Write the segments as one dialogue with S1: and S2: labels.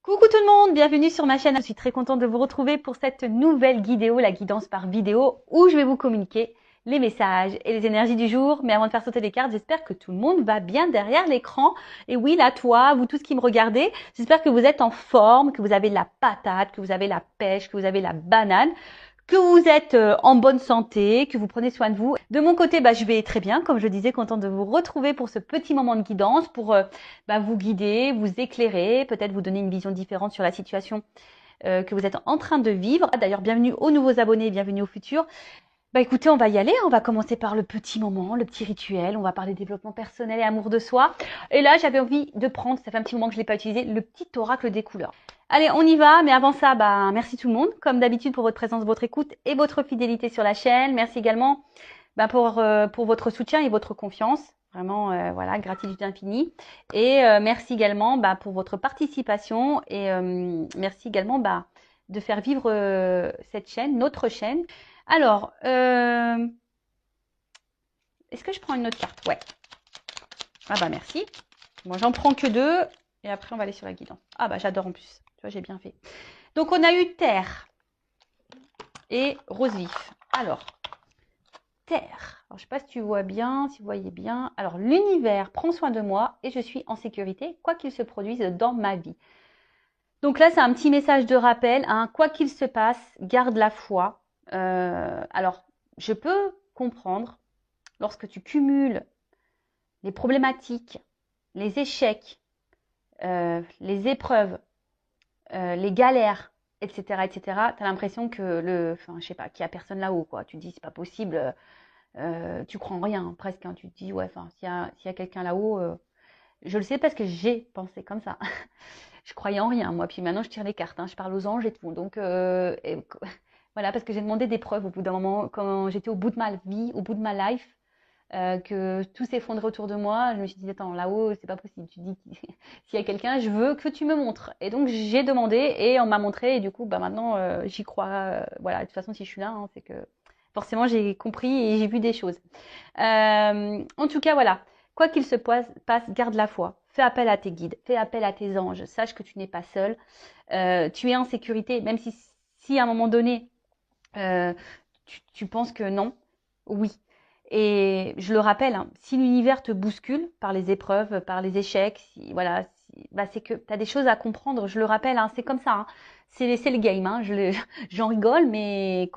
S1: Coucou tout le monde, bienvenue sur ma chaîne. Je suis très contente de vous retrouver pour cette nouvelle vidéo, la guidance par vidéo, où je vais vous communiquer les messages et les énergies du jour. Mais avant de faire sauter les cartes, j'espère que tout le monde va bien derrière l'écran. Et oui, là, toi, vous tous qui me regardez, j'espère que vous êtes en forme, que vous avez la patate, que vous avez la pêche, que vous avez la banane, que vous êtes en bonne santé, que vous prenez soin de vous. De mon côté, je vais très bien, comme je le disais, contente de vous retrouver pour ce petit moment de guidance, pour vous guider, vous éclairer, peut-être vous donner une vision différente sur la situation que vous êtes en train de vivre. D'ailleurs, bienvenue aux nouveaux abonnés, bienvenue aux futurs. Écoutez, on va y aller, on va commencer par le petit moment, le petit rituel, on va parler développement personnel et amour de soi. Et là, j'avais envie de prendre, ça fait un petit moment que je ne l'ai pas utilisé, le petit oracle des couleurs. Allez, on y va, mais avant ça, merci tout le monde, comme d'habitude pour votre présence, votre écoute et votre fidélité sur la chaîne. Merci également pour votre soutien et votre confiance. Vraiment, voilà, gratitude infinie. Et merci également pour votre participation et merci également de faire vivre cette chaîne, notre chaîne. Alors, est-ce que je prends une autre carte? Ouais. Ah merci. Moi, j'en prends que deux. Et après, on va aller sur la guidance. Ah j'adore en plus. Tu vois, j'ai bien fait. Donc, on a eu terre et rose vif. Alors, terre. Alors, je ne sais pas si tu vois bien, si vous voyez bien. Alors, l'univers prend soin de moi et je suis en sécurité, quoi qu'il se produise dans ma vie. Donc là, c'est un petit message de rappel. Hein. Quoi qu'il se passe, garde la foi. Alors, je peux comprendre lorsque tu cumules les problématiques, les échecs, les épreuves, les galères, etc., etc., tu as l'impression que je sais pas, qu'il n'y a personne là-haut, quoi. Tu te dis, c'est pas possible, tu crois en rien, presque. Hein. Tu te dis, ouais, s'il y a quelqu'un là-haut, je le sais parce que j'ai pensé comme ça. Je croyais en rien, moi. Puis maintenant, je tire les cartes, hein. Je parle aux anges et tout. Donc, voilà, parce que j'ai demandé des preuves au bout d'un moment, quand j'étais au bout de ma vie, au bout de ma life, que tout s'effondrait autour de moi. Je me suis dit, attends, là-haut, c'est pas possible. Tu dis, s'il y a quelqu'un, je veux que tu me montres. Et donc, j'ai demandé et on m'a montré. Et du coup, maintenant, j'y crois. Voilà, de toute façon, si je suis là, hein, c'est que forcément, j'ai compris et j'ai vu des choses. En tout cas, voilà. Quoi qu'il se passe, garde la foi. Fais appel à tes guides, fais appel à tes anges. Sache que tu n'es pas seul. Tu es en sécurité, même si à un moment donné, euh, tu penses que non. Oui. Et je le rappelle, hein, si l'univers te bouscule par les épreuves, par les échecs, voilà, c'est que tu as des choses à comprendre. Je le rappelle, hein, c'est comme ça. Hein. C'est le game. Hein, j'en rigole, mais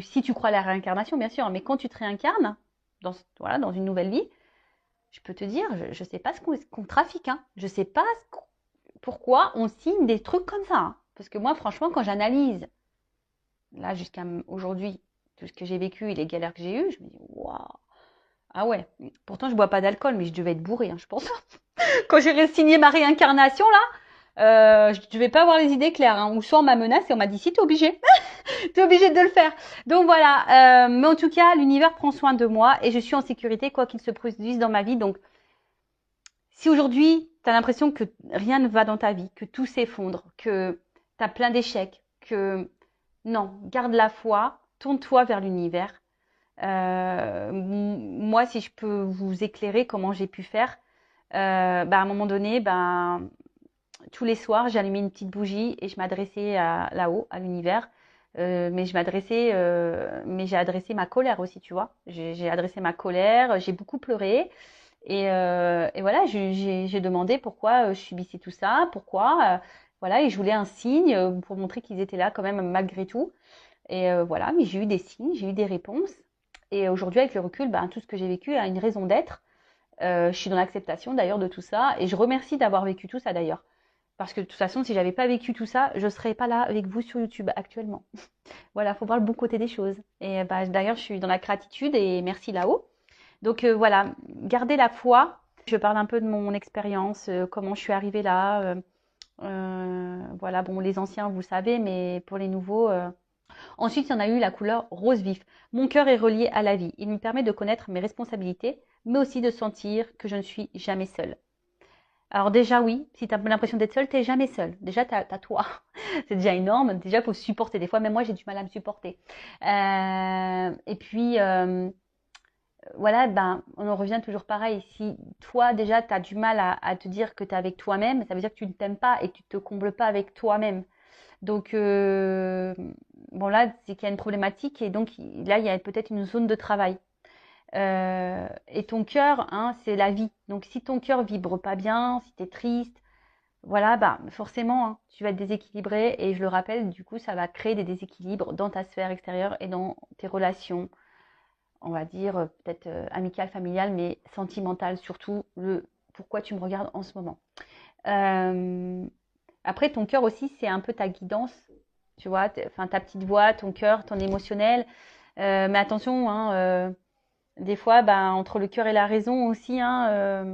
S1: si tu crois à la réincarnation, bien sûr, mais quand tu te réincarnes dans une nouvelle vie, je peux te dire, je ne sais pas ce qu'on trafique. Hein. Je ne sais pas pourquoi on signe des trucs comme ça. Hein. Parce que moi, franchement, quand j'analyse, là, jusqu'à aujourd'hui, tout ce que j'ai vécu et les galères que j'ai eues, je me dis, waouh. Ah ouais, pourtant je bois pas d'alcool, mais je devais être bourrée, hein, je pense. Quand j'ai signé ma réincarnation, là, je devais pas avoir les idées claires. Hein. Ou soit on m'a menacé et on m'a dit, si, t'es obligé. T'es obligé de le faire. Donc voilà, mais en tout cas, l'univers prend soin de moi et je suis en sécurité, quoi qu'il se produise dans ma vie. Donc, si aujourd'hui, tu as l'impression que rien ne va dans ta vie, que tout s'effondre, que tu as plein d'échecs, que non, garde la foi, tourne-toi vers l'univers. Moi, si je peux vous éclairer comment j'ai pu faire, à un moment donné, tous les soirs, j'allumais une petite bougie et je m'adressais là-haut, à l'univers. Mais j'ai adressé ma colère aussi, tu vois. J'ai adressé ma colère, j'ai beaucoup pleuré. Et voilà, j'ai demandé pourquoi je subissais tout ça, pourquoi. Voilà, et je voulais un signe pour montrer qu'ils étaient là quand même malgré tout. Et voilà, mais j'ai eu des signes, j'ai eu des réponses. Et aujourd'hui, avec le recul, tout ce que j'ai vécu a une raison d'être. Je suis dans l'acceptation d'ailleurs de tout ça. Et je remercie d'avoir vécu tout ça d'ailleurs. Parce que de toute façon, si j'avais pas vécu tout ça, je serais pas là avec vous sur YouTube actuellement. Voilà, faut voir le bon côté des choses. Et d'ailleurs, je suis dans la gratitude et merci là-haut. Donc voilà, gardez la foi. Je parle un peu de mon expérience, comment je suis arrivée là. Voilà, bon, les anciens, vous savez, mais pour les nouveaux. Ensuite, il y en a eu la couleur rose vif. Mon cœur est relié à la vie. Il me permet de connaître mes responsabilités, mais aussi de sentir que je ne suis jamais seule. Alors déjà, oui, si tu as l'impression d'être seule, tu n'es jamais seule. Déjà, tu as toi. C'est déjà énorme. Déjà, il faut se supporter. Des fois, même moi, j'ai du mal à me supporter. Et puis, voilà, ben, on en revient toujours pareil. Si toi, déjà, tu as du mal à te dire que tu es avec toi-même, ça veut dire que tu ne t'aimes pas et que tu ne te combles pas avec toi-même. Donc, bon, là, c'est qu'il y a une problématique et donc là, il y a peut-être une zone de travail. Et ton cœur, hein, c'est la vie. Donc, si ton cœur vibre pas bien, si tu es triste, voilà, bah, forcément, hein, tu vas être déséquilibré. Et je le rappelle, du coup, ça va créer des déséquilibres dans ta sphère extérieure et dans tes relations, on va dire, peut-être amicales, familiales, mais sentimentales, surtout le pourquoi tu me regardes en ce moment. Euh, Après, ton cœur aussi, c'est un peu ta guidance, tu vois, enfin ta petite voix, ton cœur, ton émotionnel. Mais attention, hein, des fois, ben, entre le cœur et la raison aussi, hein,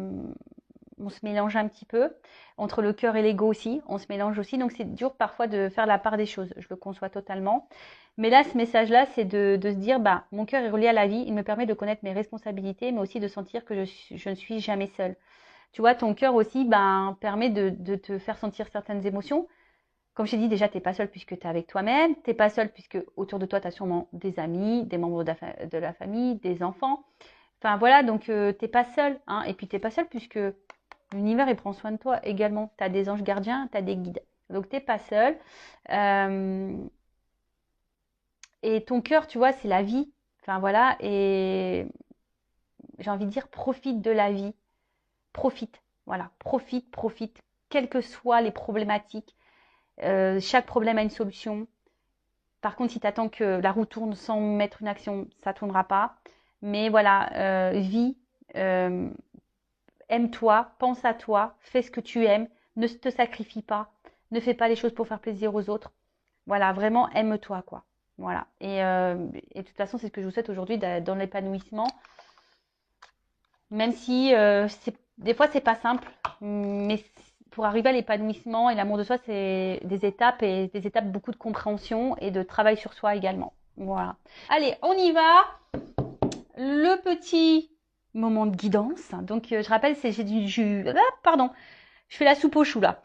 S1: on se mélange un petit peu. Entre le cœur et l'ego aussi, on se mélange aussi. Donc, c'est dur parfois de faire la part des choses. Je le conçois totalement. Mais là, ce message-là, c'est de se dire, bah, mon cœur est relié à la vie. Il me permet de connaître mes responsabilités, mais aussi de sentir que je ne suis jamais seule. Tu vois, ton cœur aussi ben, permet de te faire sentir certaines émotions. Comme je t'ai dit, déjà, tu n'es pas seul puisque tu es avec toi-même. Tu n'es pas seul puisque autour de toi, tu as sûrement des amis, des membres de la famille, des enfants. Enfin voilà, donc tu n'es pas seul. Hein. Et puis tu n'es pas seul puisque l'univers, il prend soin de toi également. Tu as des anges gardiens, tu as des guides. Donc tu n'es pas seul. Euh, et ton cœur, tu vois, c'est la vie. Enfin voilà, et j'ai envie de dire, profite de la vie. Profite. Voilà, profite, profite. Quelles que soient les problématiques, chaque problème a une solution. Par contre, si tu attends que la roue tourne sans mettre une action, ça ne tournera pas. Mais voilà, vis, euh, aime-toi, pense à toi, fais ce que tu aimes, ne te sacrifie pas, ne fais pas les choses pour faire plaisir aux autres. Voilà, vraiment aime-toi, quoi. Voilà. Et de toute façon, c'est ce que je vous souhaite aujourd'hui dans l'épanouissement. Même si des fois, c'est pas simple, mais pour arriver à l'épanouissement et l'amour de soi, c'est des étapes et des étapes beaucoup de compréhension et de travail sur soi également. Voilà. Allez, on y va. Le petit moment de guidance. Donc, je rappelle, j'ai du jus. Ah, pardon, je fais la soupe au chou là.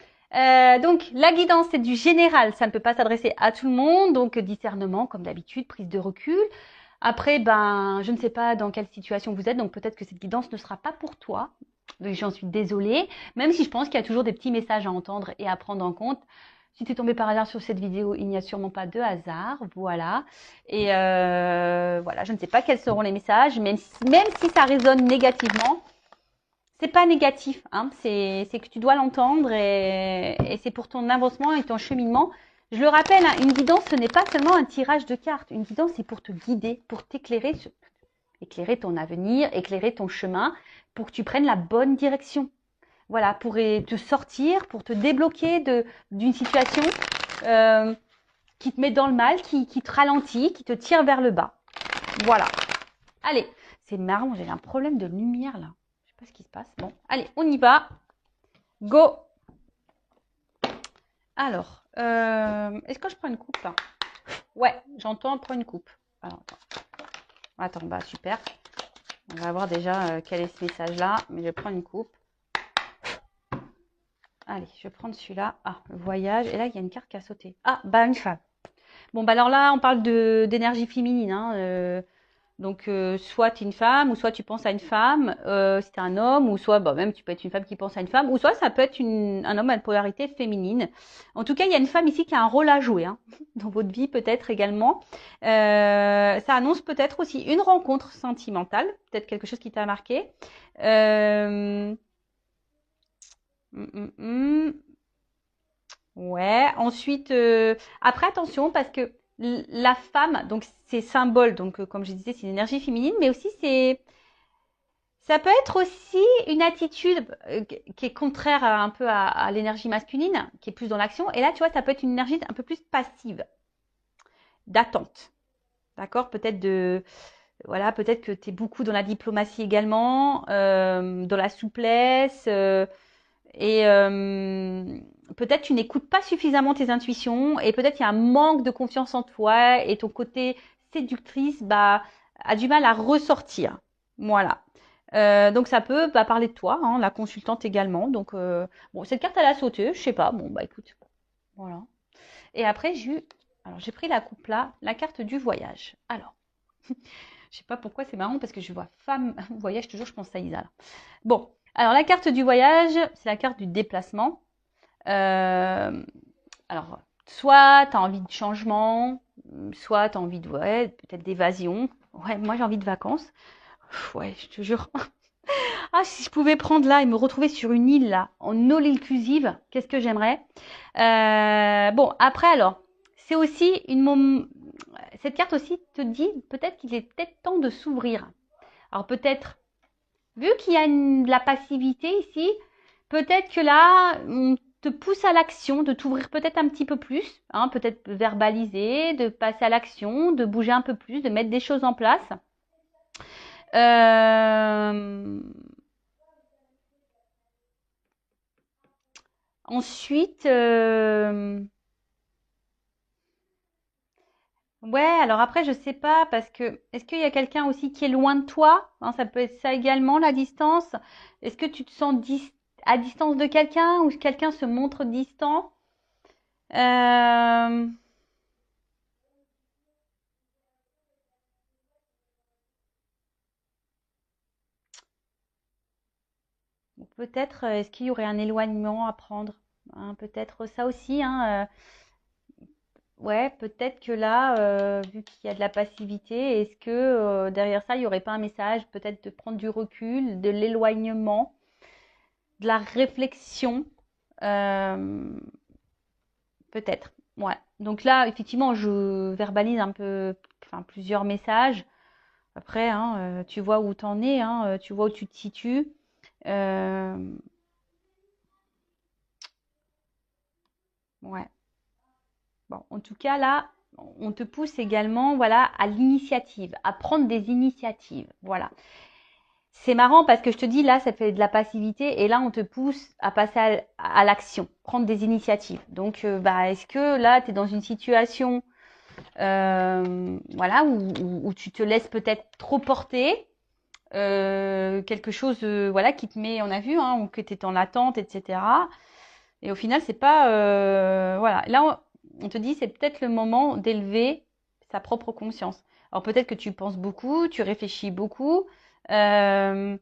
S1: Donc, la guidance, c'est du général. Ça ne peut pas s'adresser à tout le monde. Donc, discernement, comme d'habitude, prise de recul. Après, ben, je ne sais pas dans quelle situation vous êtes, donc peut-être que cette guidance ne sera pas pour toi. Donc, j'en suis désolée, même si je pense qu'il y a toujours des petits messages à entendre et à prendre en compte. Si tu es tombé par hasard sur cette vidéo, il n'y a sûrement pas de hasard, voilà. Et voilà, je ne sais pas quels seront les messages, même si ça résonne négativement, c'est pas négatif, hein, c'est que tu dois l'entendre et c'est pour ton avancement et ton cheminement. Je le rappelle, hein, une guidance, ce n'est pas seulement un tirage de cartes. Une guidance, c'est pour te guider, pour t'éclairer, éclairer ton avenir, éclairer ton chemin, pour que tu prennes la bonne direction. Voilà, pour te sortir, pour te débloquer d'une situation qui te met dans le mal, qui te ralentit, qui te tire vers le bas. Voilà. Allez, c'est marrant, j'ai un problème de lumière là. Je sais pas ce qui se passe. Bon, allez, on y va. Go. Alors, est-ce que je prends une coupe là? Ouais, j'entends prendre une coupe. Alors, attends, bah super. On va voir déjà quel est ce message-là, mais je vais prendre une coupe. Allez, je vais prendre celui-là. Ah, le voyage. Et là, il y a une carte qui a sauté. Ah, bah une femme. Bon, bah alors là, on parle d'énergie féminine. Hein, donc, soit tu es une femme, ou soit tu penses à une femme, si tu es un homme, ou soit bah, même tu peux être une femme qui pense à une femme, ou soit ça peut être un homme à une polarité féminine. En tout cas, il y a une femme ici qui a un rôle à jouer hein, dans votre vie peut-être également. Ça annonce peut-être aussi une rencontre sentimentale, peut-être quelque chose qui t'a marqué. Ouais, ensuite, après attention parce que la femme, donc c'est symbole, donc comme je disais, c'est une énergie féminine, mais aussi ça peut être aussi une attitude qui est contraire un peu à l'énergie masculine, qui est plus dans l'action. Et là, tu vois, ça peut être une énergie un peu plus passive, d'attente. D'accord? Voilà, peut-être que tu es beaucoup dans la diplomatie également, dans la souplesse, et peut-être tu n'écoutes pas suffisamment tes intuitions, et peut-être il y a un manque de confiance en toi, et ton côté séductrice bah, a du mal à ressortir. Voilà. Donc ça peut parler de toi, hein, la consultante également. Donc bon, cette carte elle a sauté, je sais pas. Bon bah écoute, voilà. Et après j'ai pris la coupe là, la carte du voyage. Alors, Je sais pas pourquoi, c'est marrant parce que je vois femme, voyage toujours, je pense à Isa. Là. Bon, alors la carte du voyage, c'est la carte du déplacement. Alors, soit tu as envie de changement, soit tu as envie de, ouais, peut-être d'évasion. Ouais, moi j'ai envie de vacances. Ouais, je te jure. Ah, si je pouvais prendre là et me retrouver sur une île là, en all inclusive, qu'est-ce que j'aimerais. Bon, après alors, c'est aussi cette carte aussi te dit peut-être qu'il est peut-être temps de s'ouvrir. Alors peut-être, vu qu'il y a de la passivité ici, peut-être que là, on te pousse à l'action, de t'ouvrir peut-être un petit peu plus, hein, peut-être verbaliser, de passer à l'action, de bouger un peu plus, de mettre des choses en place. Ensuite, ouais, alors après, je sais pas, parce que est-ce qu'il y a quelqu'un aussi qui est loin de toi? Hein, ça peut être ça également, la distance. Est-ce que tu te sens à distance de quelqu'un ou quelqu'un se montre distant? Euh, Peut-être, est-ce qu'il y aurait un éloignement à prendre? Hein, peut-être ça aussi, hein, ouais, peut-être que là, vu qu'il y a de la passivité, est-ce que derrière ça, il n'y aurait pas un message, peut-être de prendre du recul, de l'éloignement, de la réflexion, euh, peut-être. Ouais. Donc là, effectivement, je verbalise un peu, enfin, plusieurs messages. Après, hein, tu vois où t'en es, hein, tu vois où tu te situes. Euh, ouais. Bon, en tout cas, là, on te pousse également, voilà, à l'initiative, à prendre des initiatives. Voilà. C'est marrant parce que je te dis, là, ça fait de la passivité et là, on te pousse à passer à l'action, prendre des initiatives. Donc, bah, est-ce que là, tu es dans une situation voilà, où tu te laisses peut-être trop porter, quelque chose voilà, qui te met, on a vu, hein, ou que tu es en attente, etc. Et au final, c'est pas... voilà, là, on te dit, c'est peut-être le moment d'élever sa propre conscience. Alors peut-être que tu penses beaucoup, tu réfléchis beaucoup. Euh,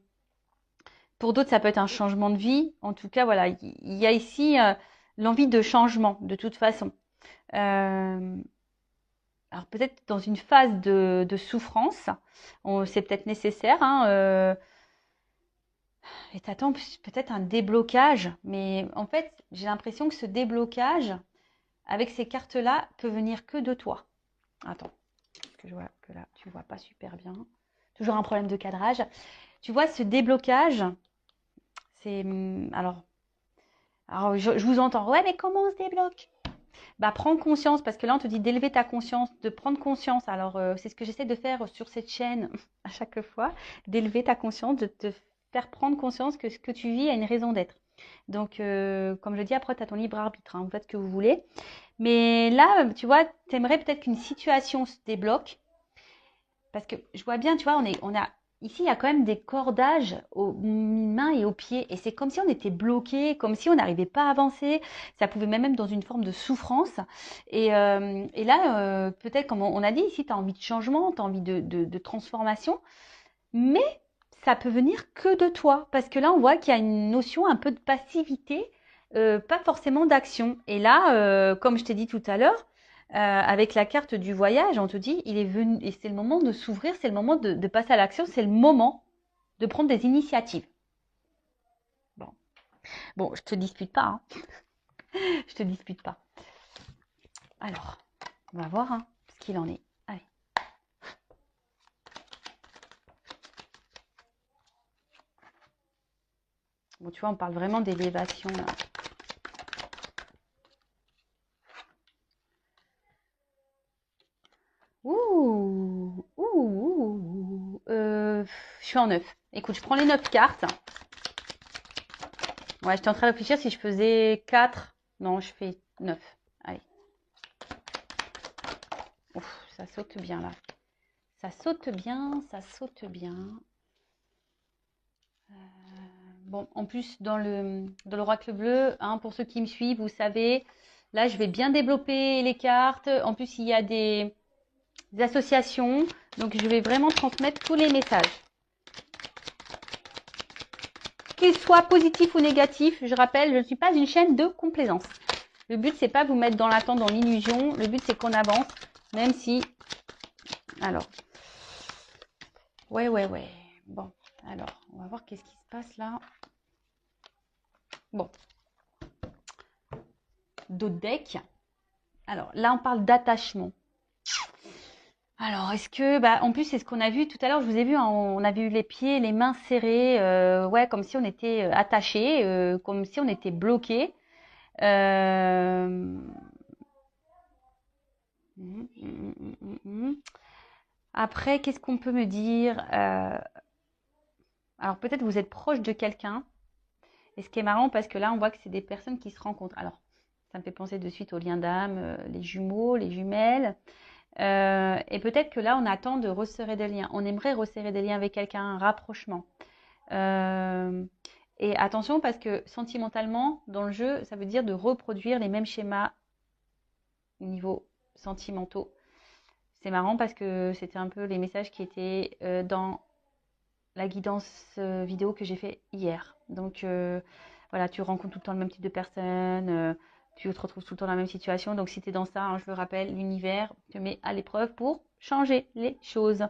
S1: pour d'autres, ça peut être un changement de vie. En tout cas, voilà, il y a ici l'envie de changement, de toute façon. Euh, alors peut-être dans une phase de souffrance, c'est peut-être nécessaire, hein, et t'attends peut-être un déblocage, mais en fait, j'ai l'impression que ce déblocage, avec ces cartes-là, peut venir que de toi. Attends, parce que je vois que là, tu vois pas super bien. Toujours un problème de cadrage. Tu vois, ce déblocage, c'est... alors je vous entends. Ouais, mais comment on se débloque? Bah, prends conscience, parce que là, on te dit d'élever ta conscience, de prendre conscience. Alors, c'est ce que j'essaie de faire sur cette chaîne à chaque fois, d'élever ta conscience, de te faire prendre conscience que ce que tu vis a une raison d'être. Donc, comme je dis, après, tu as ton libre arbitre, hein, vous faites ce que vous voulez. Mais là, tu vois, tu aimerais peut-être qu'une situation se débloque, parce que je vois bien, tu vois, ici, il y a quand même des cordages aux mains et aux pieds. Et c'est comme si on était bloqué, comme si on n'arrivait pas à avancer. Ça pouvait même être dans une forme de souffrance. Et là, peut-être, comme on a dit ici, tu as envie de changement, tu as envie de transformation. Mais ça peut venir que de toi. Parce que là, on voit qu'il y a une notion un peu de passivité, pas forcément d'action. Et là, comme je t'ai dit tout à l'heure, avec la carte du voyage, on te dit, il est venu, et c'est le moment de s'ouvrir, c'est le moment de passer à l'action, c'est le moment de prendre des initiatives. Bon, bon, je te dispute pas, hein. Je te dispute pas. Alors, on va voir hein, ce qu'il en est. Allez. Bon, tu vois, on parle vraiment d'élévation là. Ouh, je suis en 9. Écoute, je prends les 9 cartes. Ouais, j'étais en train de réfléchir si je faisais 4. Non, je fais 9. Allez. Ouf, ça saute bien là. Ça saute bien, ça saute bien. Bon, en plus, dans l'oracle bleu, hein, pour ceux qui me suivent, vous savez, là, je vais bien développer les cartes. En plus, il y a des des associations. Donc, je vais vraiment transmettre tous les messages. Qu'ils soient positifs ou négatifs, je rappelle, je ne suis pas une chaîne de complaisance. Le but, c'est pas vous mettre dans l'attente, dans l'illusion. Le but, c'est qu'on avance, même si... Alors, ouais. Bon, alors, on va voir qu'est-ce qui se passe là. Bon. D'autres decks. Alors, là, on parle d'attachement. Alors, est-ce que... en plus, c'est ce qu'on a vu tout à l'heure. Je vous ai vu, hein, on avait eu les pieds, les mains serrées. Ouais, comme si on était attachés, comme si on était bloqués. Après, qu'est-ce qu'on peut me dire Alors, peut-être vous êtes proche de quelqu'un. Et ce qui est marrant, parce que là, on voit que c'est des personnes qui se rencontrent. Alors, ça me fait penser de suite aux liens d'âme, les jumeaux, les jumelles. Et peut-être que là, on attend de resserrer des liens. On aimerait resserrer des liens avec quelqu'un, un rapprochement. Et attention, parce que sentimentalement, dans le jeu, ça veut dire de reproduire les mêmes schémas au niveau sentimentaux. C'est marrant parce que c'était un peu les messages qui étaient dans la guidance vidéo que j'ai fait hier. Donc voilà, tu rencontres tout le temps le même type de personnes, tu te retrouves tout le temps dans la même situation. Donc si tu es dans ça, hein, je le rappelle, l'univers te met à l'épreuve pour changer les choses.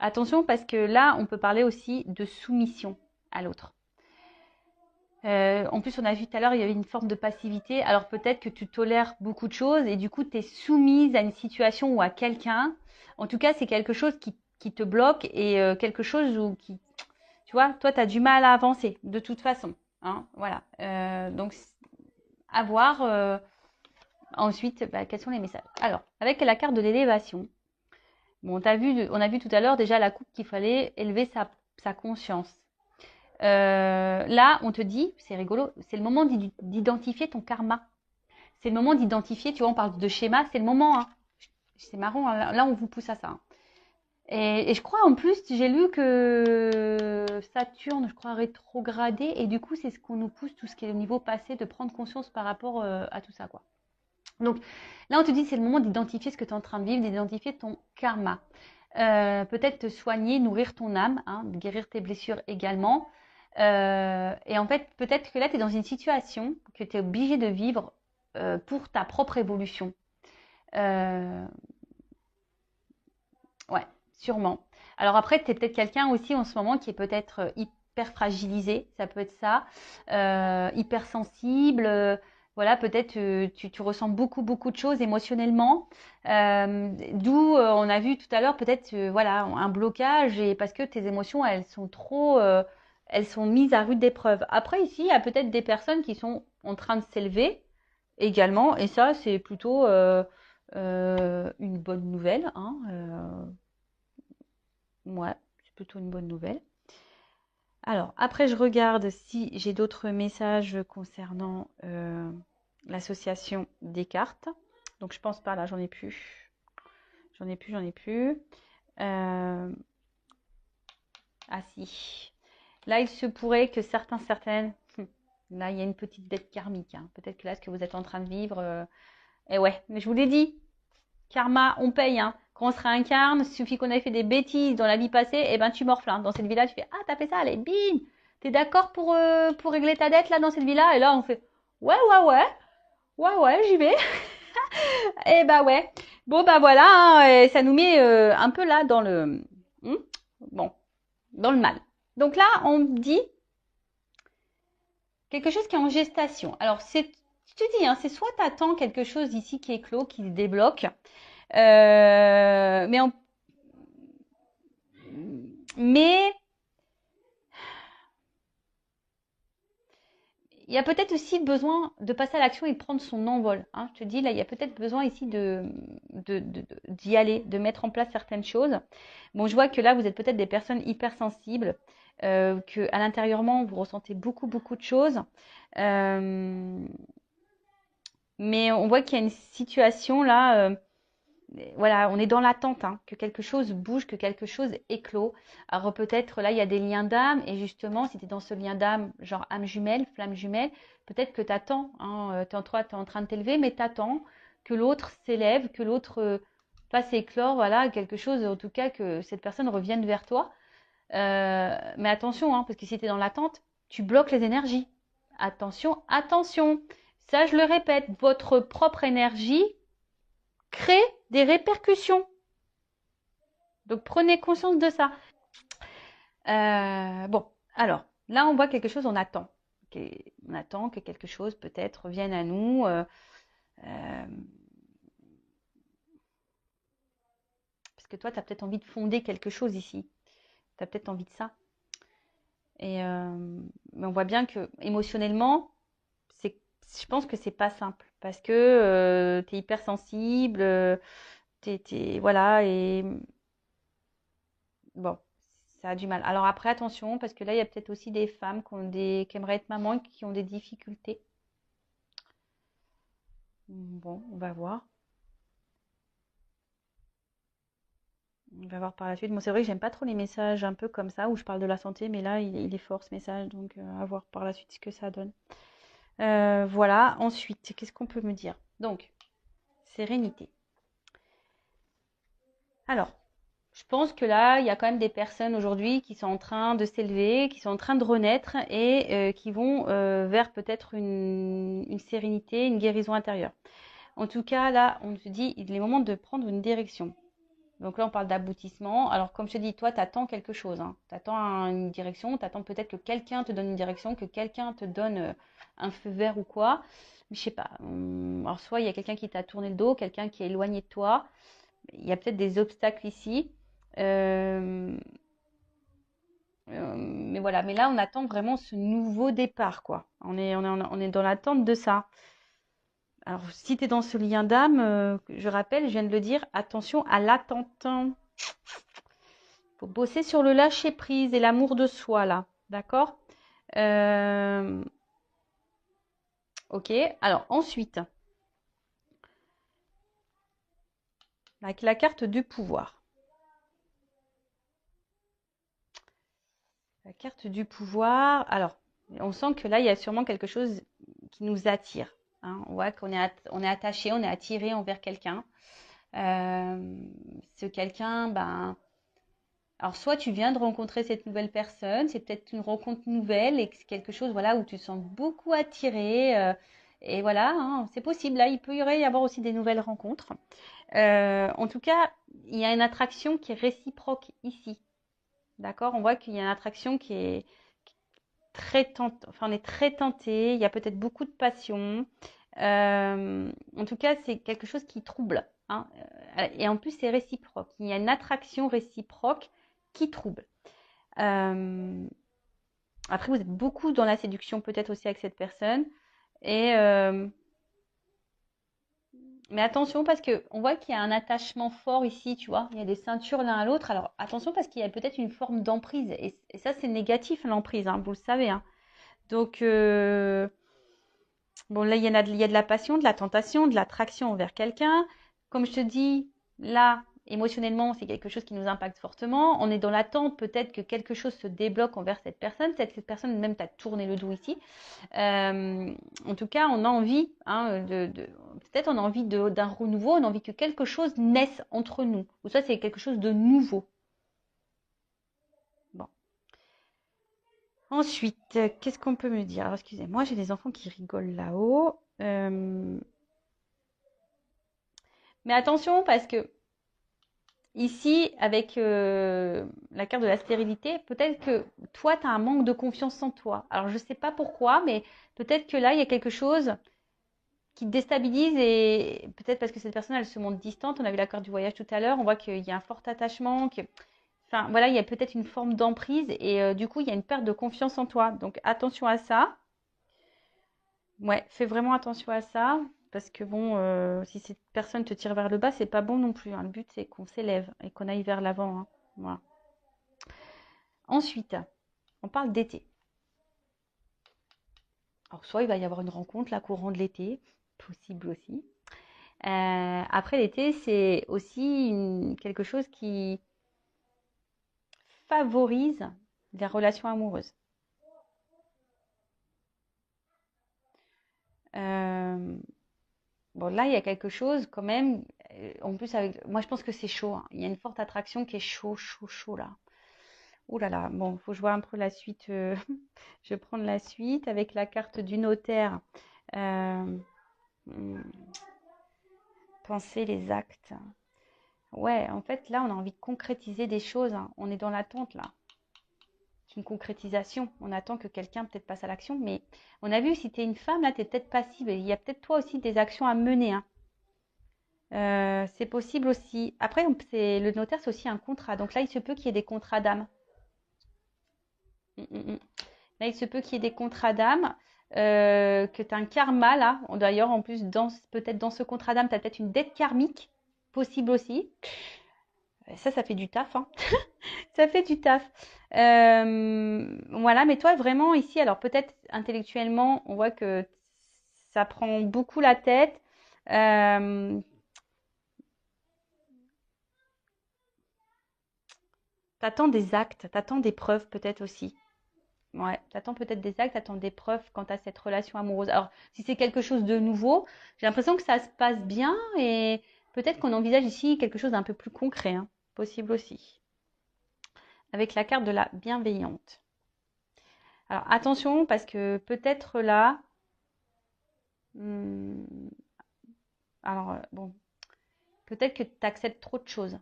S1: Attention parce que là, on peut parler aussi de soumission à l'autre. En plus, on a vu tout à l'heure, il y avait une forme de passivité. Alors peut-être que tu tolères beaucoup de choses et du coup, tu es soumise à une situation ou à quelqu'un. En tout cas, c'est quelque chose qui te bloque et quelque chose où qui, tu vois, toi, tu as du mal à avancer de toute façon. Hein, voilà. Donc, à voir ensuite quels sont les messages. Alors, avec la carte de l'élévation, bon, on a vu tout à l'heure déjà la coupe qu'il fallait élever sa conscience. Là, on te dit, c'est rigolo, c'est le moment d'identifier ton karma. C'est le moment d'identifier, tu vois, on parle de schéma, c'est le moment. Hein. C'est marrant, hein, là, on vous pousse à ça. Hein. Et je crois, en plus, j'ai lu que Saturne, je crois, rétrogradé. Et du coup, c'est ce qu'on nous pousse, tout ce qui est au niveau passé, de prendre conscience par rapport à tout ça, quoi. Donc, là, on te dit, c'est le moment d'identifier ce que tu es en train de vivre, d'identifier ton karma. Peut-être te soigner, nourrir ton âme, hein, guérir tes blessures également. Et en fait, peut-être que là, tu es dans une situation que tu es obligé de vivre pour ta propre évolution. Ouais, sûrement. Alors après, tu es peut-être quelqu'un aussi en ce moment qui est peut-être hyper fragilisé, ça peut être ça, hyper sensible. Voilà, peut-être tu ressens beaucoup de choses émotionnellement. D'où on a vu tout à l'heure peut-être voilà un blocage et parce que tes émotions elles sont trop elles sont mises à rude épreuve. Après ici, il y a peut-être des personnes qui sont en train de s'élever également et ça c'est plutôt une bonne nouvelle. Hein, ouais, c'est plutôt une bonne nouvelle. Alors, après, je regarde si j'ai d'autres messages concernant l'association des cartes. Donc, je pense pas, là, j'en ai plus. J'en ai plus. Ah si. Là, il se pourrait que certaines... Là, il y a une petite dette karmique. Hein. Peut-être que là, ce que vous êtes en train de vivre... Et ouais, mais je vous l'ai dit. Karma, on paye. Hein. Quand on se réincarne, il suffit qu'on ait fait des bêtises dans la vie passée, et ben tu morfles. Hein. Dans cette vie-là, tu fais ah t'as fait ça, allez bim. T'es d'accord pour régler ta dette là dans cette vie-là? Et là on fait ouais j'y vais. Et bah ouais. Bon bah voilà, hein, et ça nous met un peu là dans le bon dans le mal. Donc là on dit quelque chose qui est en gestation. Alors c'est je te dis, hein, c'est soit t'attends quelque chose ici qui est clos, qui se débloque. Mais il y a peut-être aussi besoin de passer à l'action et de prendre son envol. Hein. Je te dis, là, il y a peut-être besoin ici d'y aller, de mettre en place certaines choses. Bon, je vois que là, vous êtes peut-être des personnes hypersensibles, que à l'intérieurement, vous ressentez beaucoup de choses. Mais on voit qu'il y a une situation là voilà, on est dans l'attente, hein, que quelque chose bouge, que quelque chose éclot. Alors peut-être là, il y a des liens d'âme, et justement, si tu es dans ce lien d'âme, genre âme jumelle, flamme jumelle, peut-être que tu attends, hein, tu es en train de t'élever, mais tu attends que l'autre s'élève, que l'autre fasse éclore, voilà, quelque chose, en tout cas, que cette personne revienne vers toi. Mais attention, hein, parce que si tu es dans l'attente, tu bloques les énergies. Attention, attention. Ça, je le répète, votre propre énergie crée des répercussions. Donc, prenez conscience de ça. Bon, alors, là, on voit quelque chose, on attend. On attend que quelque chose, peut-être, vienne à nous. Parce que toi, tu as peut-être envie de fonder quelque chose ici. Tu as peut-être envie de ça. Mais on voit bien que émotionnellement, je pense que c'est pas simple. Parce que tu es hypersensible, voilà, et bon, ça a du mal. Alors après, attention, parce que là, il y a peut-être aussi des femmes qui aimeraient être maman et qui ont des difficultés. Bon, on va voir. On va voir par la suite. Moi, c'est vrai que j'aime pas trop les messages un peu comme ça, où je parle de la santé, mais là, il est fort ce message, donc à voir par la suite ce que ça donne. Voilà, ensuite, qu'est-ce qu'on peut me dire? Donc, sérénité. Alors, je pense que là, il y a quand même des personnes aujourd'hui qui sont en train de s'élever, qui sont en train de renaître et qui vont vers peut-être une sérénité, une guérison intérieure. En tout cas, là, on se dit, il est moment de prendre une direction. Donc là, on parle d'aboutissement. Alors, comme je te dis, toi, tu attends quelque chose. Hein. Tu attends une direction, tu attends peut-être que quelqu'un te donne une direction, que quelqu'un te donne un feu vert ou quoi. Mais je sais pas. Alors, soit il y a quelqu'un qui t'a tourné le dos, quelqu'un qui est éloigné de toi. Il y a peut-être des obstacles ici. Euh, mais voilà, mais là, on attend vraiment ce nouveau départ, quoi. On est dans l'attente de ça. Alors, si tu es dans ce lien d'âme, je rappelle, je viens de le dire, attention à l'attente. Il faut bosser sur le lâcher-prise et l'amour de soi, là. D'accord. Ok, alors ensuite, avec la carte du pouvoir. La carte du pouvoir, alors, on sent que là, il y a sûrement quelque chose qui nous attire. Hein. On voit qu'on est attaché, on est attiré envers quelqu'un. Ce quelqu'un, ben, alors soit tu viens de rencontrer cette nouvelle personne, c'est peut-être une rencontre nouvelle et c'est quelque chose, voilà, où tu te sens beaucoup attiré. Et voilà, hein, c'est possible. Là, il peut y avoir aussi des nouvelles rencontres. En tout cas, il y a une attraction qui est réciproque ici. D'accord? On voit qu'il y a une attraction qui est très tentée. Enfin, on est très tenté. Il y a peut-être beaucoup de passion. En tout cas, c'est quelque chose qui trouble. Hein. Et en plus, c'est réciproque. Il y a une attraction réciproque qui trouble. Après, vous êtes beaucoup dans la séduction, peut-être aussi avec cette personne. Et mais attention parce que on voit qu'il y a un attachement fort ici, tu vois. Il y a des ceintures l'un à l'autre. Alors attention parce qu'il y a peut-être une forme d'emprise. Et ça, c'est négatif, l'emprise, hein, vous le savez. Hein. Donc, bon, là, il y a de la passion, de la tentation, de l'attraction envers quelqu'un. Comme je te dis, là, émotionnellement, c'est quelque chose qui nous impacte fortement. On est dans l'attente peut-être que quelque chose se débloque envers cette personne. Peut-être que cette personne même t'a tourné le dos ici. En tout cas, on a envie, hein, peut-être on a envie d'un renouveau, on a envie que quelque chose naisse entre nous. Ou ça, c'est quelque chose de nouveau. Bon. Ensuite, qu'est-ce qu'on peut me dire? Alors, excusez-moi, j'ai des enfants qui rigolent là-haut. Mais attention, parce que ici, avec la carte de la stérilité, peut-être que toi, tu as un manque de confiance en toi. Alors, je ne sais pas pourquoi, mais peut-être que là, il y a quelque chose qui te déstabilise et peut-être parce que cette personne, elle se montre distante. On a vu la carte du voyage tout à l'heure. On voit qu'il y a un fort attachement. Enfin, voilà, il y a peut-être une forme d'emprise et du coup, il y a une perte de confiance en toi. Donc, attention à ça. Ouais, fais vraiment attention à ça. Parce que bon, si cette personne te tire vers le bas, c'est pas bon non plus. Hein. Le but, c'est qu'on s'élève et qu'on aille vers l'avant. Hein. Voilà. Ensuite, on parle d'été. Alors, soit il va y avoir une rencontre, là, courant de l'été, possible aussi. Après l'été, c'est aussi quelque chose qui favorise les relations amoureuses. Bon, là, il y a quelque chose quand même. En plus, moi, je pense que c'est chaud, hein. Il y a une forte attraction qui est chaud, chaud, chaud là. Ouh là là. Bon, faut que je vois un peu la suite. Je vais prendre la suite avec la carte du notaire. Euh, hmm, Penser les actes. Ouais, en fait, là, on a envie de concrétiser des choses, hein. On est dans l'attente là. C'est une concrétisation. On attend que quelqu'un peut-être passe à l'action. Mais on a vu, si tu es une femme, là, tu es peut-être passive. Il y a peut-être toi aussi des actions à mener, hein. C'est possible aussi. Après, le notaire, c'est aussi un contrat. Donc là, il se peut qu'il y ait des contrats d'âme. Mm, mm, mm. Là, il se peut qu'il y ait des contrats d'âme, que tu as un karma là. D'ailleurs, en plus, peut-être dans ce contrat d'âme, tu as peut-être une dette karmique, possible aussi. Ça fait du taf, hein. Ça fait du taf. Voilà, mais toi, vraiment, ici, alors peut-être intellectuellement, on voit que ça prend beaucoup la tête. Euh, T'attends des actes, t'attends des preuves peut-être aussi. Ouais, t'attends peut-être des actes, t'attends des preuves quant à cette relation amoureuse. Alors, si c'est quelque chose de nouveau, j'ai l'impression que ça se passe bien et peut-être qu'on envisage ici quelque chose d'un peu plus concret, hein. Possible aussi. Avec la carte de la bienveillante. Alors, attention parce que peut-être là, hmm, alors bon, peut-être que tu acceptes trop de choses.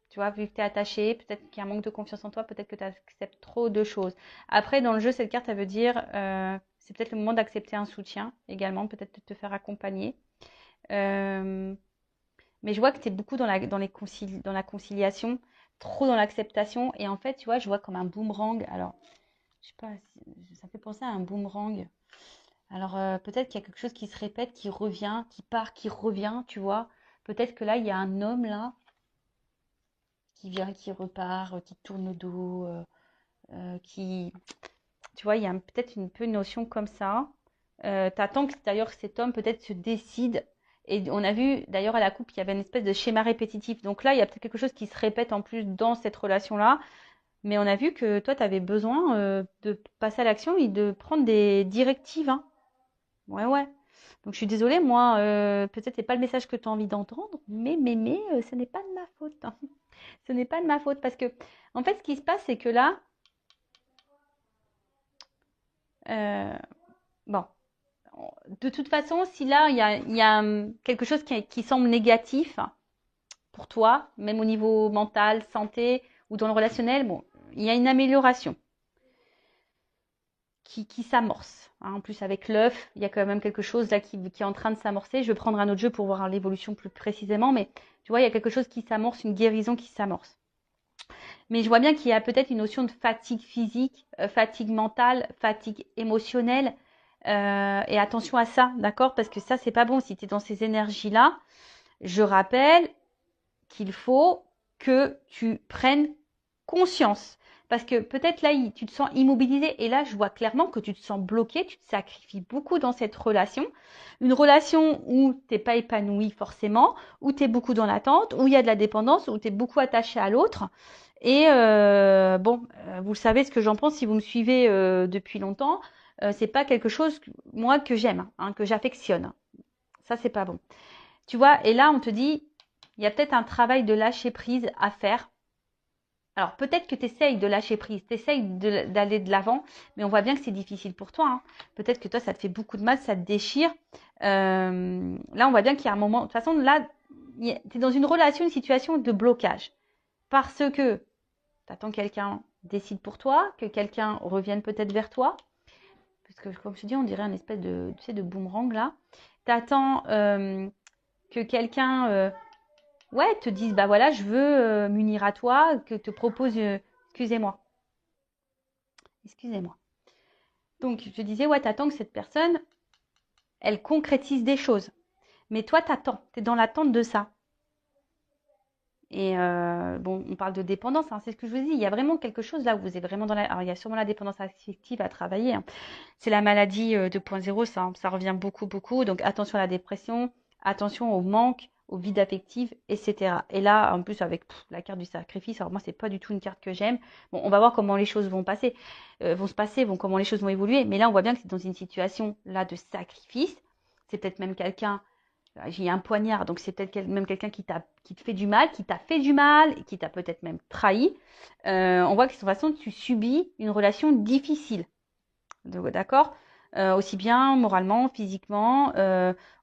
S1: Tu vois, vu que tu es attaché, peut-être qu'il y a un manque de confiance en toi, peut-être que tu acceptes trop de choses. Après, dans le jeu, cette carte, elle veut dire, c'est peut-être le moment d'accepter un soutien également, peut-être de te faire accompagner. Euh, mais je vois que tu es beaucoup dans la conciliation, trop dans l'acceptation. Et en fait, tu vois, je vois comme un boomerang. Alors, je sais pas, ça fait penser à un boomerang. Alors, peut-être qu'il y a quelque chose qui se répète, qui revient, qui part, qui revient, tu vois. Peut-être que là, il y a un homme là qui vient, qui repart, qui tourne le dos, qui, tu vois, il y a peut-être un peu une notion comme ça. T'attends que d'ailleurs cet homme peut-être se décide. Et on a vu d'ailleurs à la coupe, il y avait une espèce de schéma répétitif. Donc là, il y a peut-être quelque chose qui se répète en plus dans cette relation-là. Mais on a vu que toi, tu avais besoin de passer à l'action et de prendre des directives, hein. Ouais, ouais. Donc je suis désolée, moi, peut-être c'est pas le message que tu as envie d'entendre, mais ce n'est pas de ma faute, hein. Ce n'est pas de ma faute parce que, en fait, ce qui se passe, c'est que là, euh, bon, de toute façon, si là, il y a quelque chose qui semble négatif pour toi, même au niveau mental, santé ou dans le relationnel, bon, il y a une amélioration qui s'amorce, hein. En plus, avec l'œuf, il y a quand même quelque chose là qui est en train de s'amorcer. Je vais prendre un autre jeu pour voir l'évolution plus précisément, mais tu vois, il y a quelque chose qui s'amorce, une guérison qui s'amorce. Mais je vois bien qu'il y a peut-être une notion de fatigue physique, fatigue mentale, fatigue émotionnelle. Et attention à ça, d'accord? Parce que ça, c'est pas bon si tu es dans ces énergies-là. Je rappelle qu'il faut que tu prennes conscience. Parce que peut-être là, tu te sens immobilisé et là, je vois clairement que tu te sens bloqué, tu te sacrifies beaucoup dans cette relation. Une relation où tu n'es pas épanoui forcément, où tu es beaucoup dans l'attente, où il y a de la dépendance, où tu es beaucoup attaché à l'autre. Et bon, vous savez ce que j'en pense si vous me suivez depuis longtemps. C'est pas quelque chose, moi, que j'aime, hein, que j'affectionne. Ça, c'est pas bon. Tu vois, et là, on te dit, il y a peut-être un travail de lâcher prise à faire. Alors, peut-être que tu essayes de lâcher prise, tu essayes d'aller de l'avant, mais on voit bien que c'est difficile pour toi, hein. Peut-être que toi, ça te fait beaucoup de mal, ça te déchire. Là, on voit bien qu'il y a un moment. De toute façon, là, tu es dans une relation, une situation de blocage. Parce que tu attends que quelqu'un décide pour toi, que quelqu'un revienne peut-être vers toi. Parce que, comme je te dis, on dirait un espèce de, tu sais, de boomerang là. Tu attends que quelqu'un ouais, te dise, bah voilà, je veux m'unir à toi, que te propose, excusez-moi, excusez-moi. Donc, je disais, ouais, t'attends que cette personne, elle concrétise des choses. Mais toi, t'attends, t'es dans l'attente de ça. Et bon, on parle de dépendance, hein, c'est ce que je vous dis. Il y a vraiment quelque chose là où vous êtes vraiment dans la. Alors, il y a sûrement la dépendance affective à travailler, hein. C'est la maladie 2.0, ça revient beaucoup, beaucoup. Donc, attention à la dépression, attention au manque, au vide affectif, etc. Et là, en plus, avec la carte du sacrifice, alors moi, c'est pas du tout une carte que j'aime. Bon, on va voir comment les choses vont se passer, comment les choses vont évoluer. Mais là, on voit bien que c'est dans une situation là de sacrifice. C'est peut-être même quelqu'un, j'ai un poignard, donc c'est peut-être même quelqu'un qui te fait du mal, qui t'a fait du mal, qui t'a peut-être même trahi. On voit que de toute façon, tu subis une relation difficile. D'accord? Aussi bien moralement, physiquement.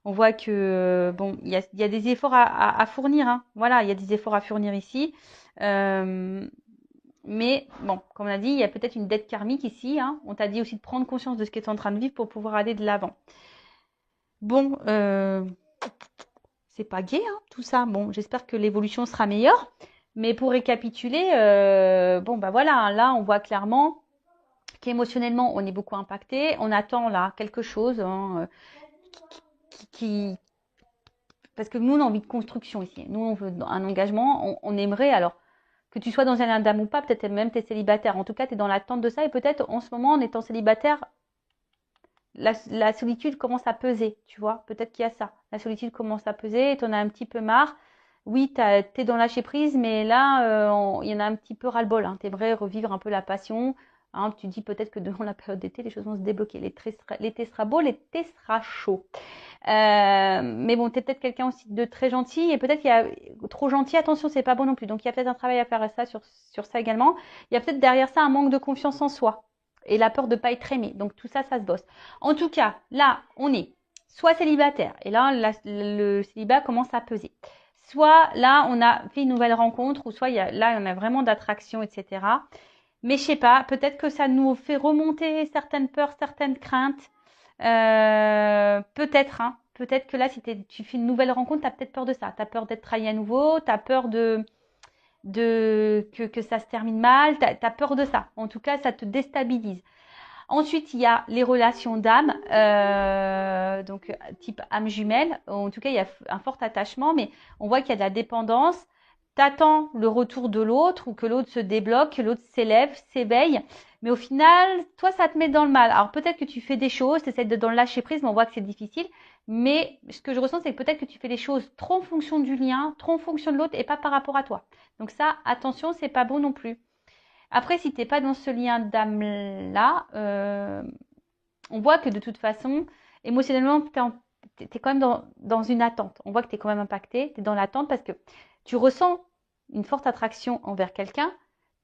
S1: On voit que bon, il y a des efforts à fournir. Hein. Voilà, il y a des efforts à fournir ici. Mais bon, comme on a dit, il y a peut-être une dette karmique ici. Hein. On t'a dit aussi de prendre conscience de ce que tu es en train de vivre pour pouvoir aller de l'avant. Bon, c'est pas gai, hein, tout ça. Bon, j'espère que l'évolution sera meilleure. Mais pour récapituler, bon, bah voilà, hein, là, on voit clairement qu'émotionnellement, on est beaucoup impacté. On attend là quelque chose hein, parce que nous, on a envie de construction ici. Nous, on veut un engagement. On aimerait, alors, que tu sois dans un dame ou pas, peut-être même tu es célibataire. En tout cas, tu es dans l'attente de ça. Et peut-être, en ce moment, en étant célibataire, la solitude commence à peser, tu vois. Peut-être qu'il y a ça. La solitude commence à peser et tu en as un petit peu marre. Oui, tu es dans lâcher prise, mais là, il y en a un petit peu ras-le-bol. Hein. Tu aimerais revivre un peu la passion. Hein, tu dis peut-être que devant la période d'été, les choses vont se débloquer. L'été sera beau, l'été sera chaud. Mais bon, tu es peut-être quelqu'un aussi de très gentil. Et peut-être qu'il y a trop gentil. Attention, c'est pas bon non plus. Donc, il y a peut-être un travail à faire à ça, sur ça également. Il y a peut-être derrière ça un manque de confiance en soi. Et la peur de ne pas être aimé. Donc, tout ça, ça se bosse. En tout cas, là, on est soit célibataire. Et là, le célibat commence à peser. Soit là, on a fait une nouvelle rencontre. Ou soit là, on a vraiment d'attraction, etc. Mais je sais pas, peut-être que ça nous fait remonter certaines peurs, certaines craintes. Peut-être, hein. Peut-être que là, si tu fais une nouvelle rencontre, tu as peut-être peur de ça. Tu as peur d'être trahi à nouveau, tu as peur que ça se termine mal, tu as peur de ça. En tout cas, ça te déstabilise. Ensuite, il y a les relations d'âme, donc type âme jumelle. En tout cas, il y a un fort attachement, mais on voit qu'il y a de la dépendance. T'attends le retour de l'autre ou que l'autre se débloque, que l'autre s'élève, s'éveille. Mais au final, toi, ça te met dans le mal. Alors peut-être que tu fais des choses, tu essaies de dans le lâcher prise, mais on voit que c'est difficile. Mais ce que je ressens, c'est que peut-être que tu fais les choses trop en fonction du lien, trop en fonction de l'autre et pas par rapport à toi. Donc ça, attention, c'est pas bon non plus. Après, si tu n'es pas dans ce lien d'âme-là, on voit que de toute façon, émotionnellement, tu es quand même dans une attente. On voit que tu es quand même impacté, tu es dans l'attente parce que tu ressens une forte attraction envers quelqu'un,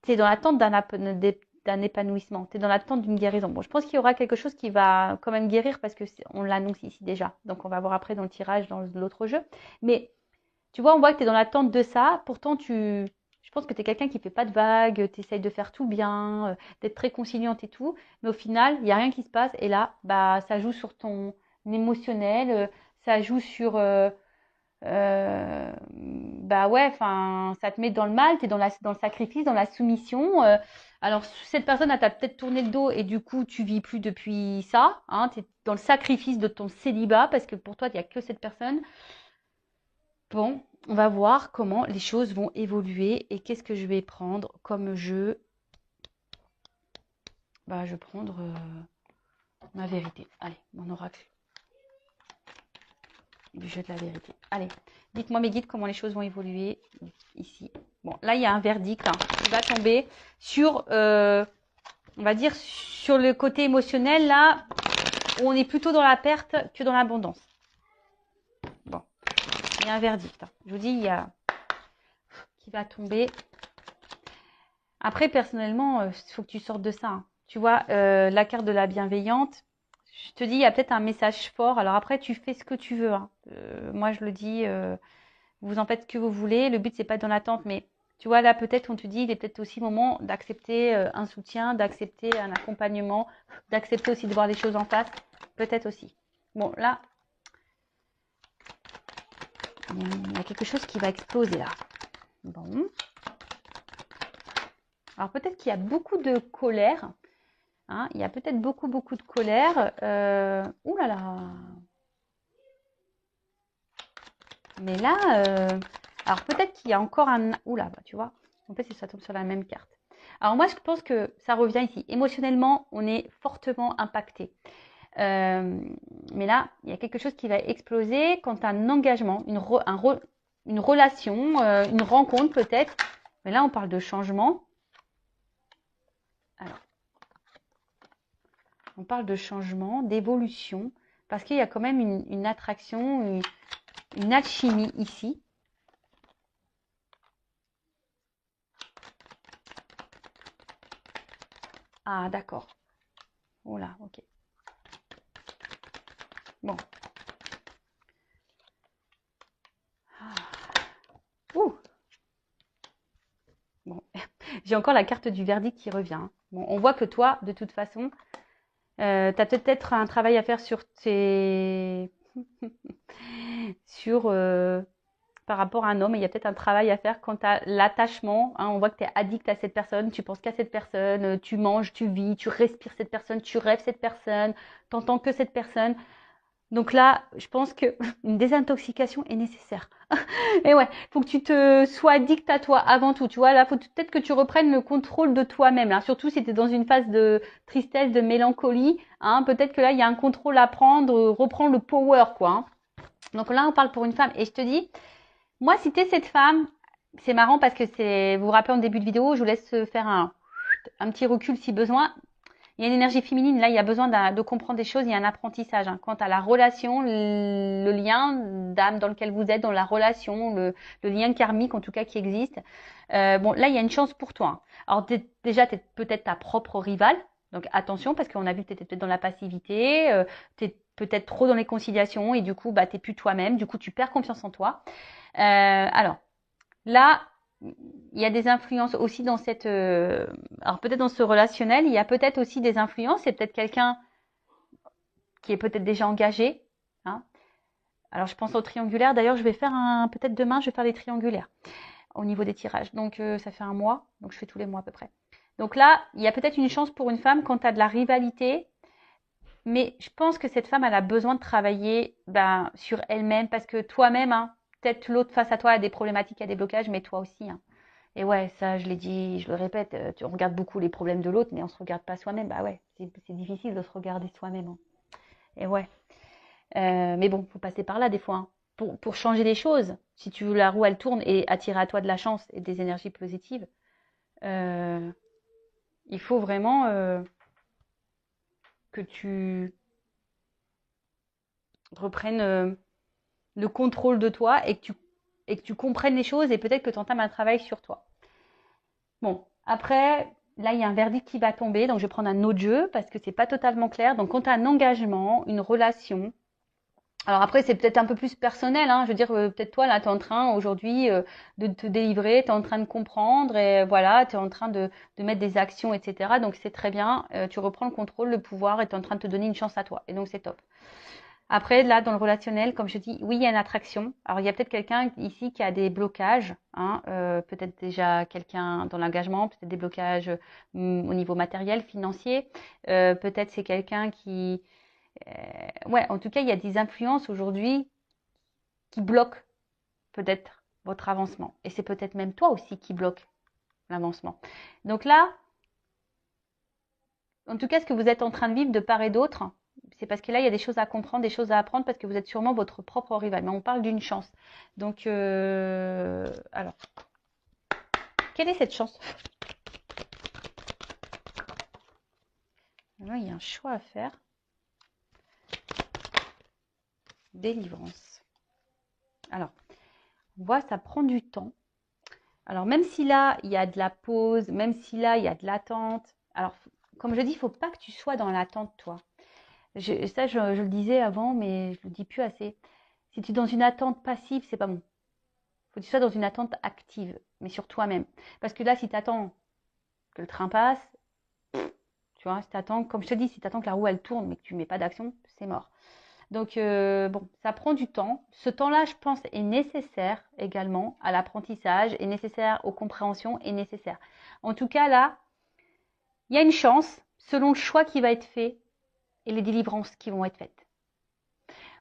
S1: tu es dans l'attente d'un épanouissement, tu es dans l'attente d'une guérison. Bon, je pense qu'il y aura quelque chose qui va quand même guérir parce qu'on l'annonce ici déjà. Donc, on va voir après dans le tirage, dans l'autre jeu. Mais tu vois, on voit que tu es dans l'attente de ça. Pourtant, je pense que tu es quelqu'un qui ne fait pas de vagues, tu essayes de faire tout bien, d'être très conciliante et tout. Mais au final, il n'y a rien qui se passe. Et là, bah, ça joue sur ton émotionnel, ça joue sur... bah ouais, enfin, ça te met dans le mal, tu es dans le sacrifice, dans la soumission. Alors, cette personne, elle t'a peut-être tourné le dos et du coup, tu vis plus depuis ça. Hein, tu es dans le sacrifice de ton célibat parce que pour toi, il n'y a que cette personne. Bon, on va voir comment les choses vont évoluer et qu'est-ce que je vais prendre comme jeu. Bah, je vais prendre ma vérité. Allez, mon oracle du jeu de la vérité. Allez, dites-moi mes guides comment les choses vont évoluer ici. Bon, là, il y a un verdict hein, qui va tomber sur, on va dire, sur le côté émotionnel, là, où on est plutôt dans la perte que dans l'abondance. Bon, il y a un verdict. Hein. Je vous dis, il y a qui va tomber. Après, personnellement, il faut que tu sortes de ça. Hein. Tu vois, la carte de la bienveillante, je te dis, il y a peut-être un message fort. Alors après, tu fais ce que tu veux. Hein. Moi, je le dis, vous en faites ce que vous voulez. Le but, c'est pas dans l'attente. Mais tu vois, là, peut-être, on te dit, il est peut-être aussi le moment d'accepter un soutien, d'accepter un accompagnement, d'accepter aussi de voir les choses en face. Peut-être aussi. Bon, là, il y a quelque chose qui va exploser là. Bon. Alors peut-être qu'il y a beaucoup de colère. Hein, il y a peut-être beaucoup de colère. Ouh là là. Mais là, alors peut-être qu'il y a encore un... Ouh là, bah, tu vois. En fait, ça tombe sur la même carte. Alors moi, je pense que ça revient ici. Émotionnellement, on est fortement impacté. Mais là, il y a quelque chose qui va exploser quand tu as un engagement, une relation, une rencontre peut-être. Mais là, on parle de changement. Alors, on parle de changement, d'évolution, parce qu'il y a quand même une attraction, une alchimie ici. Ah, d'accord. Oh là, ok. Bon. Ah. Ouh. Bon. J'ai encore la carte du verdict qui revient. Hein. Bon, on voit que toi, de toute façon, tu as peut-être un travail à faire sur tes... sur... par rapport à un homme, il y a peut-être un travail à faire quant à l'attachement. Hein, on voit que tu es addict à cette personne, tu penses qu'à cette personne, tu manges, tu vis, tu respires cette personne, tu rêves cette personne, tu n'entends que cette personne. Donc là, je pense qu'une désintoxication est nécessaire. Et ouais, il faut que tu te sois addict à toi avant tout. Tu vois, là, il faut peut-être que tu reprennes le contrôle de toi-même. Là. Surtout si tu es dans une phase de tristesse, de mélancolie. Hein, peut-être que là, il y a un contrôle à prendre, reprendre le power, quoi. Hein. Donc là, on parle pour une femme. Et je te dis, moi, si tu es cette femme, c'est marrant parce que vous vous rappelez en début de vidéo, je vous laisse faire un petit recul si besoin. Il y a une énergie féminine, là, il y a besoin de comprendre des choses, il y a un apprentissage. Hein. Quant à la relation, le lien d'âme dans lequel vous êtes, dans la relation, le lien karmique en tout cas qui existe. Bon, là, il y a une chance pour toi. Hein. Alors déjà, tu es peut-être ta propre rivale, donc attention parce qu'on a vu que tu étais peut-être dans la passivité, tu es peut-être trop dans les conciliations et du coup, bah, tu n'es plus toi-même, du coup, tu perds confiance en toi. Alors, là, il y a des influences aussi dans cette... alors peut-être dans ce relationnel, il y a peut-être aussi des influences. C'est peut-être quelqu'un qui est peut-être déjà engagé. Hein. Alors je pense au triangulaire. D'ailleurs, je vais faire peut-être demain, je vais faire des triangulaires au niveau des tirages. Donc ça fait un mois. Donc je fais tous les mois à peu près. Donc là, il y a peut-être une chance pour une femme quand tu as de la rivalité. Mais je pense que cette femme, elle a besoin de travailler sur elle-même parce que toi-même, hein, peut-être l'autre face à toi a des problématiques, a des blocages, mais toi aussi. Hein. Et ouais, ça, je l'ai dit, je le répète, on regarde beaucoup les problèmes de l'autre, mais on se regarde pas soi-même. Bah ouais, c'est difficile de se regarder soi-même. Hein. Et ouais. Mais bon, faut passer par là des fois. Hein. Pour changer les choses, si tu veux la roue, elle tourne et attirer à toi de la chance et des énergies positives, il faut vraiment que tu reprennes le contrôle de toi et que tu comprennes les choses et peut-être que tu entames un travail sur toi. Bon, après, là, il y a un verdict qui va tomber, donc je vais prendre un autre jeu parce que c'est pas totalement clair. Donc, quand tu as un engagement, une relation, alors après, c'est peut-être un peu plus personnel, hein. Je veux dire, peut-être toi, là, tu es en train aujourd'hui de te délivrer, tu es en train de comprendre et voilà, tu es en train de mettre des actions, etc. Donc, c'est très bien, tu reprends le contrôle, le pouvoir et tu es en train de te donner une chance à toi. Et donc, c'est top. Après, là, dans le relationnel, comme je dis, oui, il y a une attraction. Alors, il y a peut-être quelqu'un ici qui a des blocages, hein, peut-être déjà quelqu'un dans l'engagement, peut-être des blocages au niveau matériel, financier. Peut-être c'est quelqu'un qui... ouais, en tout cas, il y a des influences aujourd'hui qui bloquent peut-être votre avancement. Et c'est peut-être même toi aussi qui bloque l'avancement. Donc là, en tout cas, ce que vous êtes en train de vivre de part et d'autre, c'est parce que là, il y a des choses à comprendre, des choses à apprendre, parce que vous êtes sûrement votre propre rival. Mais on parle d'une chance. Donc, alors, quelle est cette chance? Là, il y a un choix à faire. Délivrance. Alors, on voit, ça prend du temps. Alors, même si là, il y a de la pause, même si là, il y a de l'attente. Alors, comme je dis, il ne faut pas que tu sois dans l'attente, toi. Je le disais avant, mais je ne le dis plus assez. Si tu es dans une attente passive, c'est pas bon. Il faut que tu sois dans une attente active, mais sur toi-même. Parce que là, si tu attends que le train passe, tu vois, si tu attends, comme je te dis, si tu attends que la roue elle tourne, mais que tu ne mets pas d'action, c'est mort. Donc, bon, ça prend du temps. Ce temps-là, je pense, est nécessaire également à l'apprentissage, est nécessaire aux compréhensions, est nécessaire. En tout cas, là, il y a une chance, selon le choix qui va être fait et les délivrances qui vont être faites.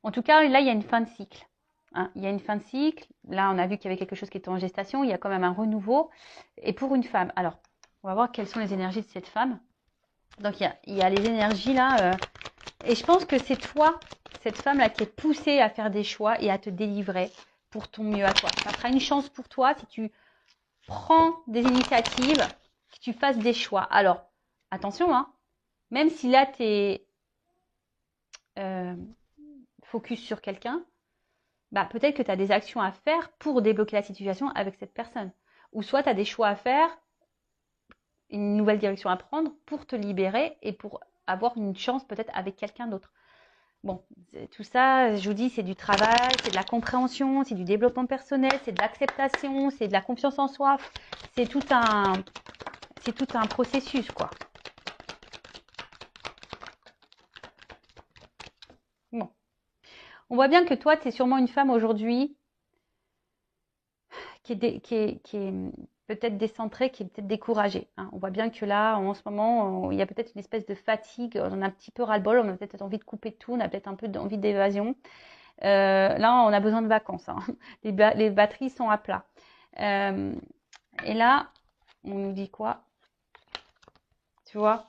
S1: En tout cas, là, il y a une fin de cycle. Hein, il y a une fin de cycle. Là, on a vu qu'il y avait quelque chose qui était en gestation. Il y a quand même un renouveau. Et pour une femme, alors, on va voir quelles sont les énergies de cette femme. Donc, il y a les énergies là Et je pense que c'est toi, cette femme-là, qui est poussée à faire des choix et à te délivrer pour ton mieux à toi. Ça sera une chance pour toi si tu prends des initiatives, que tu fasses des choix. Alors, attention, hein, même si là, tu es focus sur quelqu'un, bah, peut-être que tu as des actions à faire pour débloquer la situation avec cette personne. Ou soit tu as des choix à faire, une nouvelle direction à prendre pour te libérer et pour avoir une chance peut-être avec quelqu'un d'autre. Bon, tout ça, je vous dis, c'est du travail, c'est de la compréhension, c'est du développement personnel, c'est de l'acceptation, c'est de la confiance en soi. C'est tout un processus, quoi. Bon. On voit bien que toi, tu es sûrement une femme aujourd'hui qui est peut-être décentrée, qui est peut-être découragée. Hein. On voit bien que là, en ce moment, il y a peut-être une espèce de fatigue, on a un petit peu ras-le-bol, on a peut-être envie de couper tout, on a peut-être un peu envie d'évasion. Là, on a besoin de vacances. Hein. Les batteries sont à plat. Et là, on nous dit quoi? Tu vois?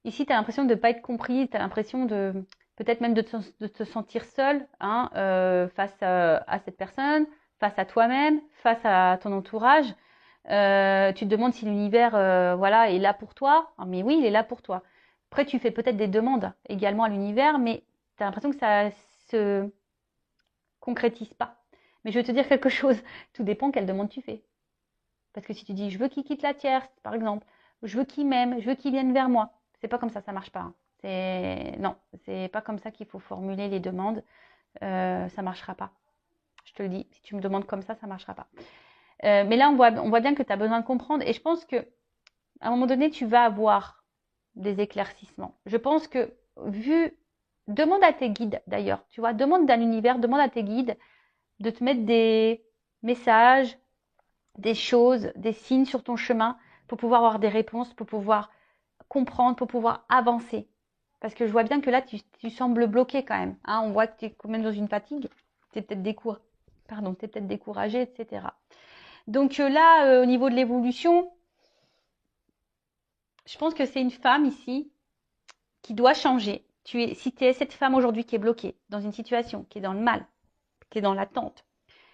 S1: Ici, tu as l'impression de ne pas être compris, tu as l'impression de peut-être même de te sentir seule hein, face à cette personne, face à toi-même, face à ton entourage. Tu te demandes si l'univers voilà, est là pour toi. Ah, mais oui, il est là pour toi. Après, tu fais peut-être des demandes également à l'univers, mais tu as l'impression que ça se concrétise pas. Mais je vais te dire quelque chose, tout dépend quelle demande tu fais. Parce que si tu dis je veux qu'il quitte la tierce, par exemple, je veux qu'il m'aime, je veux qu'il vienne vers moi, c'est pas comme ça marche pas. Hein. Non, c'est pas comme ça qu'il faut formuler les demandes. Ça marchera pas. Je te le dis, si tu me demandes comme ça marchera pas. Mais là, on voit bien que tu as besoin de comprendre. Et je pense que à un moment donné, tu vas avoir des éclaircissements. Je pense que demande à tes guides d'ailleurs, tu vois, demande à l'univers, demande à tes guides de te mettre des messages, des choses, des signes sur ton chemin pour pouvoir avoir des réponses, pour pouvoir comprendre, pour pouvoir avancer. Parce que je vois bien que là, tu sembles bloqué quand même. Hein, on voit que tu es quand même dans une fatigue. Tu es peut-être découragé, etc. Donc là, au niveau de l'évolution, je pense que c'est une femme ici qui doit changer. Si tu es cette femme aujourd'hui qui est bloquée dans une situation, qui est dans le mal, qui est dans l'attente,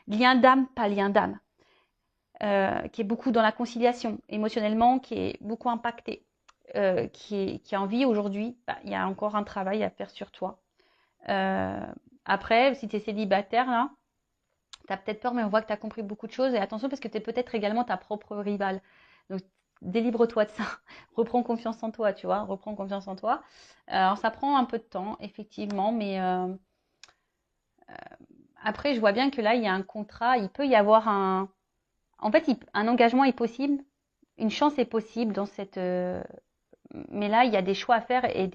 S1: lien d'âme, pas lien d'âme, qui est beaucoup dans la conciliation, émotionnellement, qui est beaucoup impactée, qui a envie aujourd'hui, il y a encore un travail à faire sur toi. Après, si tu es célibataire, là, tu as peut-être peur, mais on voit que tu as compris beaucoup de choses. Et attention, parce que tu es peut-être également ta propre rivale. Donc, délivre-toi de ça. Reprends confiance en toi, tu vois. Reprends confiance en toi. Alors, ça prend un peu de temps, effectivement, mais après, je vois bien que là, il y a un contrat. Il peut y avoir un engagement est possible. Une chance est possible dans cette... mais là, il y a des choix à faire et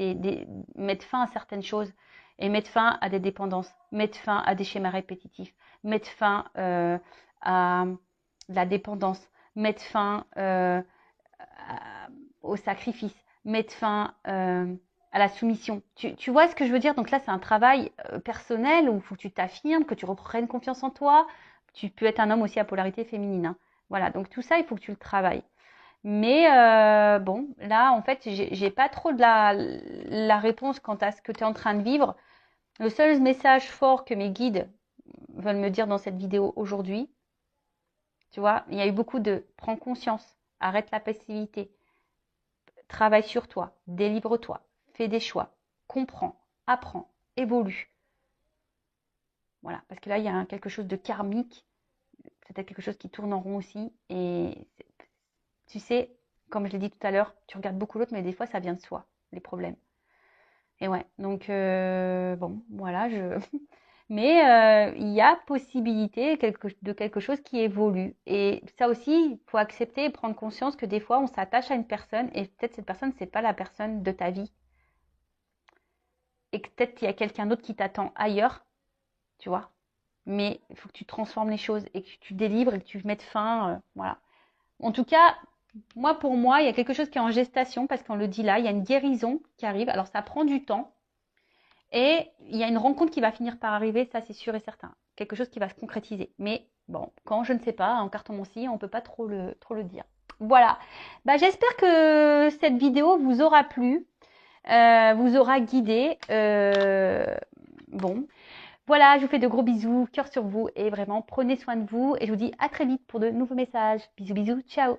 S1: mettre fin à certaines choses et mettre fin à des dépendances, mettre fin à des schémas répétitifs, mettre fin à la dépendance, mettre fin au sacrifice, mettre fin à la soumission. Tu vois ce que je veux dire? Donc là, c'est un travail personnel où il faut que tu t'affirmes, que tu reprennes confiance en toi. Tu peux être un homme aussi à polarité féminine. Hein. Voilà, donc tout ça, il faut que tu le travailles. Mais bon, là, en fait, j'ai pas trop de la réponse quant à ce que tu es en train de vivre. Le seul message fort que mes guides veulent me dire dans cette vidéo aujourd'hui, tu vois, il y a eu beaucoup de prends conscience, arrête la passivité, travaille sur toi, délivre-toi, fais des choix, comprends, apprends, évolue. Voilà, parce que là, il y a quelque chose de karmique, peut-être quelque chose qui tourne en rond aussi. Et tu sais, comme je l'ai dit tout à l'heure, tu regardes beaucoup l'autre, mais des fois, ça vient de soi, les problèmes. Et ouais, donc bon, voilà, mais il y a possibilité de quelque chose qui évolue. Et ça aussi, il faut accepter et prendre conscience que des fois, on s'attache à une personne et peut-être cette personne, c'est pas la personne de ta vie. Et que peut-être qu'il y a quelqu'un d'autre qui t'attend ailleurs, tu vois. Mais il faut que tu transformes les choses et que tu délivres et que tu mettes fin, voilà. En tout cas, pour moi, il y a quelque chose qui est en gestation parce qu'on le dit là, il y a une guérison qui arrive. Alors ça prend du temps et il y a une rencontre qui va finir par arriver, ça c'est sûr et certain. Quelque chose qui va se concrétiser. Mais bon, quand je ne sais pas, en cartomancie, on ne peut pas trop le dire. Voilà. J'espère que cette vidéo vous aura plu. vous aura guidé. Bon, voilà, je vous fais de gros bisous, cœur sur vous et vraiment prenez soin de vous et je vous dis à très vite pour de nouveaux messages. Bisous, bisous, ciao.